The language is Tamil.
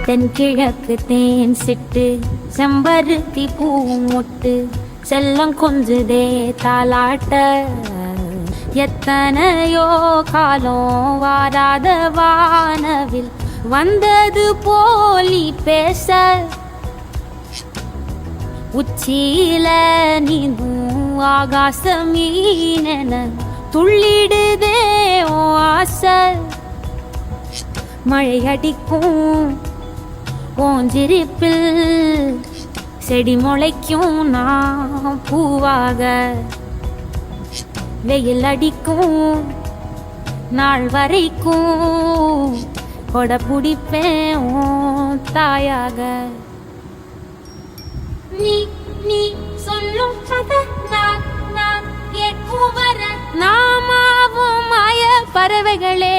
தென்கிழக்கு தேன் சிட்டு செம்பருத்தி பூ மொட்டு செல்லம் கொஞ்சுதே தாலாட்ட எத்தனையோ காலம் வாராத வானவில் வந்தது போலி பேச உச்சியில நீந்தும் ஆகாச மீனென துள்ளிடுதே ஓ ஆசை மழை அடிக்கும் ஓஞ்சிரிப்பில் செடி முளைக்கும் நான் பூவாக வெயில் அடிக்கும் நாள் வரைக்கும் கொடை பிடிப்பேன் உன் தாயாக நீ நீ சொல்லும் கதை நான் கேட்கும் வர நாமாவும் மாய பறவைகளே